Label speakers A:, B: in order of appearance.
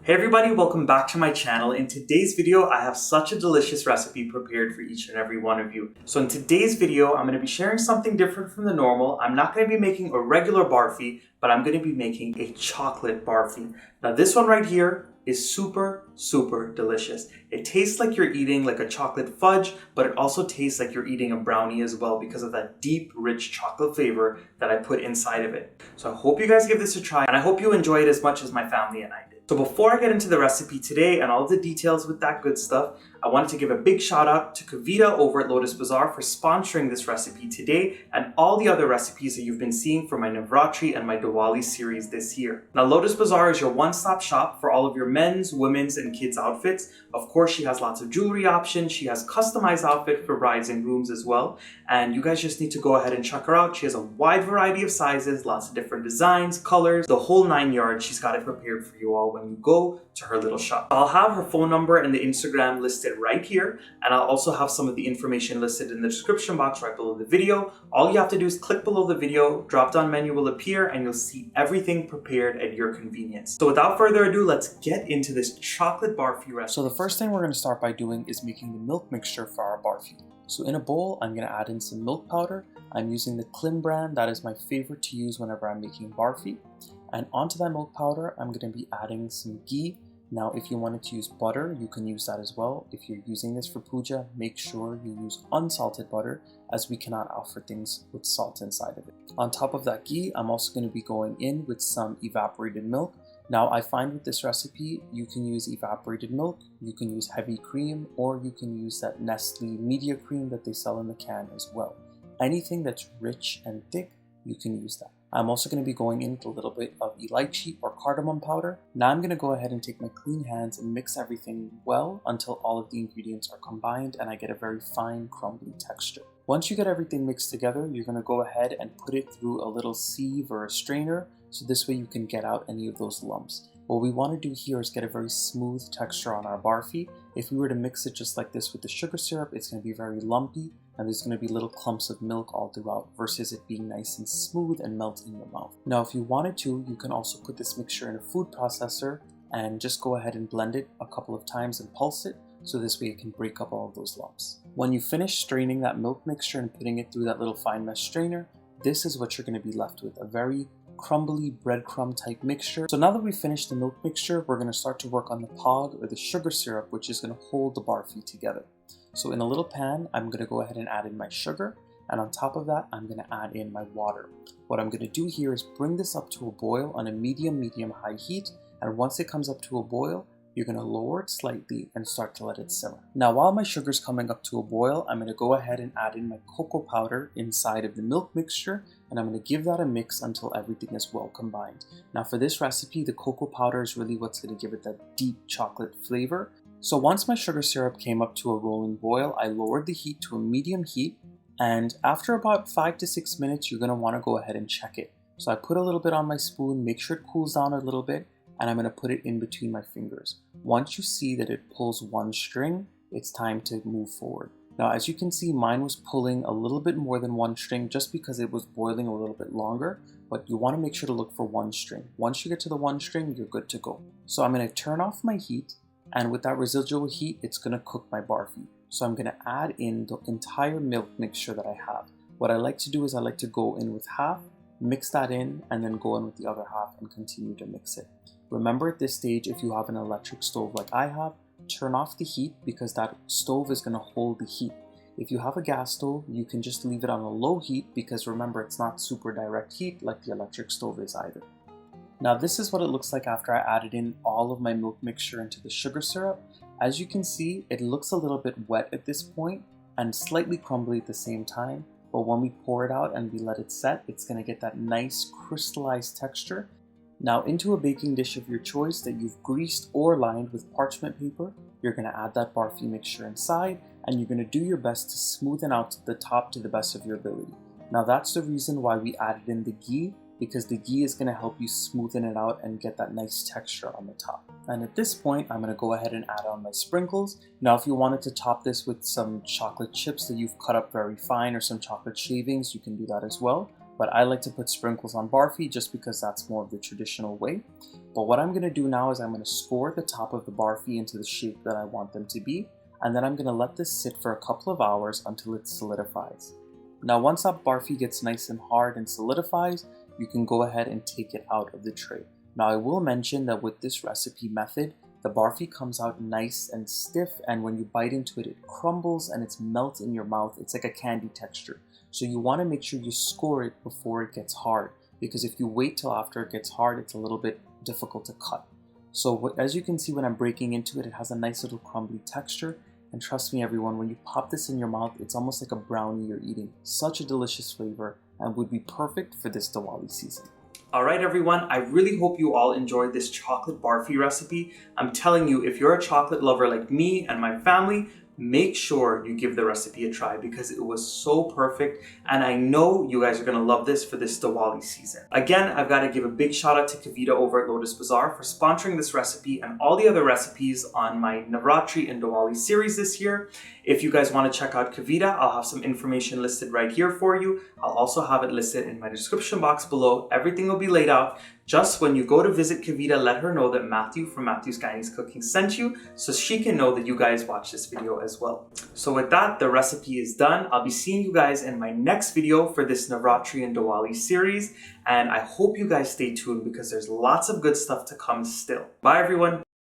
A: Hey everybody, welcome back to my channel. In today's video, I have such a delicious recipe prepared for each and every one of you. So in today's video, I'm going to be sharing something different from the normal. I'm not going to be making a regular barfi, but I'm going to be making a chocolate barfi. Now this one right here is super delicious. It tastes like you're eating like a chocolate fudge, but it also tastes like you're eating a brownie as well because of that deep, rich chocolate flavor that I put inside of it. So I hope you guys give this a try, and I hope you enjoy it as much as my family and I did. So before I get into the recipe today and all of the details with that good stuff, I wanted to give a big shout out to Kavita over at Lotus Bazaar for sponsoring this recipe today and all the other recipes that you've been seeing for my Navratri and my Diwali series this year. Now Lotus Bazaar is your one-stop shop for all of your men's, women's, and kids outfits. Of course, she has lots of jewelry options. She has customized outfit for brides and grooms as well. And you guys just need to go ahead and check her out. She has a wide variety of sizes, lots of different designs, colors, the whole 9 yards. She's got it prepared for you all when you go to her little shop. I'll have her phone number and the Instagram listed right here, and I'll also have some of the information listed in the description box right below the video. All you have to do is click below the video, drop down menu will appear, and you'll see everything prepared at your convenience. So without further ado, let's get into this chocolate barfi recipe. So the first thing we're going to start by doing is making the milk mixture for our barfi. So in a bowl, I'm going to add in some milk powder. I'm using the Klim brand. That is my favorite to use whenever I'm making barfi. And onto that milk powder, I'm going to be adding some ghee. Now, if you wanted to use butter, you can use that as well. If you're using this for puja, make sure you use unsalted butter, as we cannot offer things with salt inside of it. On top of that ghee, I'm also going to be going in with some evaporated milk. Now, I find with this recipe, you can use evaporated milk, you can use heavy cream, or you can use that Nestle media cream that they sell in the can as well. Anything that's rich and thick, you can use that. I'm also going to be going in with a little bit of elaichi or cardamom powder. Now I'm going to go ahead and take my clean hands and mix everything well until all of the ingredients are combined and I get a very fine crumbly texture. Once you get everything mixed together, you're going to go ahead and put it through a little sieve or a strainer, so this way you can get out any of those lumps. What we want to do here is get a very smooth texture on our barfi. If we were to mix it just like this with the sugar syrup, it's going to be very lumpy and there's going to be little clumps of milk all throughout versus it being nice and smooth and melt in your mouth. Now if you wanted to, you can also put this mixture in a food processor and just go ahead and blend it a couple of times and pulse it, so this way it can break up all of those lumps. When you finish straining that milk mixture and putting it through that little fine mesh strainer, this is what you're going to be left with, a very crumbly breadcrumb type mixture. So now that we've finished the milk mixture, we're going to start to work on the pog or the sugar syrup, which is going to hold the barfi together. So in a little pan, I'm going to go ahead and add in my sugar, and on top of that, I'm going to add in my water. What I'm going to do here is bring this up to a boil on a medium-high heat, and once it comes up to a boil, you're going to lower it slightly and start to let it simmer. Now while my sugar's coming up to a boil, I'm going to go ahead and add in my cocoa powder inside of the milk mixture, and I'm going to give that a mix until everything is well combined. Now for this recipe, the cocoa powder is really what's going to give it that deep chocolate flavor. So once my sugar syrup came up to a rolling boil, I lowered the heat to a medium heat, and after about 5 to 6 minutes, you're going to want to go ahead and check it. So I put a little bit on my spoon, make sure it cools down a little bit, and I'm going to put it in between my fingers. Once you see that it pulls one string, it's time to move forward. Now as you can see, mine was pulling a little bit more than one string just because it was boiling a little bit longer, but you want to make sure to look for one string. Once you get to the one string, you're good to go. So I'm going to turn off my heat, and with that residual heat, it's going to cook my barfi. So I'm going to add in the entire milk mixture that I have. What I like to do is I like to go in with half, mix that in, and then go in with the other half and continue to mix it. Remember at this stage, if you have an electric stove like I have, turn off the heat because that stove is going to hold the heat. If you have a gas stove, you can just leave it on a low heat because remember, it's not super direct heat like the electric stove is either. Now this is what it looks like after I added in all of my milk mixture into the sugar syrup. As you can see, it looks a little bit wet at this point and slightly crumbly at the same time, but when we pour it out and we let it set, it's going to get that nice crystallized texture. Now into a baking dish of your choice that you've greased or lined with parchment paper, you're going to add that barfi mixture inside, and you're going to do your best to smoothen out the top to the best of your ability. Now that's the reason why we added in the ghee, because the ghee is going to help you smoothen it out and get that nice texture on the top. And at this point, I'm going to go ahead and add on my sprinkles. Now if you wanted to top this with some chocolate chips that you've cut up very fine or some chocolate shavings, you can do that as well. But I like to put sprinkles on barfi just because that's more of the traditional way.
B: But what I'm going to do now is I'm going to score the top of the barfi into the shape that I want them to be, and then I'm going to let this sit for a couple of hours until it solidifies. Now once that barfi gets nice and hard and solidifies, you can go ahead and take it out of the tray. Now I will mention that with this recipe method, the barfi comes out nice and stiff, and when you bite into it, it crumbles and it's melts in your mouth. It's like a candy texture. So you want to make sure you score it before it gets hard, because if you wait till after it gets hard, it's a little bit difficult to cut. So as you can see, when I'm breaking into it, it has a nice little crumbly texture. And trust me everyone, when you pop this in your mouth, it's almost like a brownie you're eating. Such a delicious flavor and would be perfect for this Diwali season.
A: Alright everyone, I really hope you all enjoyed this chocolate barfi recipe. I'm telling you, if you're a chocolate lover like me and my family, make sure you give the recipe a try because it was so perfect, and I know you guys are going to love this for this Diwali season. Again, I've got to give a big shout out to Kavita over at Lotus Bazaar for sponsoring this recipe and all the other recipes on my Navratri and Diwali series this year. If you guys want to check out Kavita, I'll have some information listed right here for you. I'll also have it listed in my description box below. Everything will be laid out. Just when you go to visit Kavita, let her know that Matthew from Matthew's Guyanese Cooking sent you, so she can know that you guys watched this video as well. So with that, the recipe is done. I'll be seeing you guys in my next video for this Navratri and Diwali series, and I hope you guys stay tuned because there's lots of good stuff to come still. Bye everyone.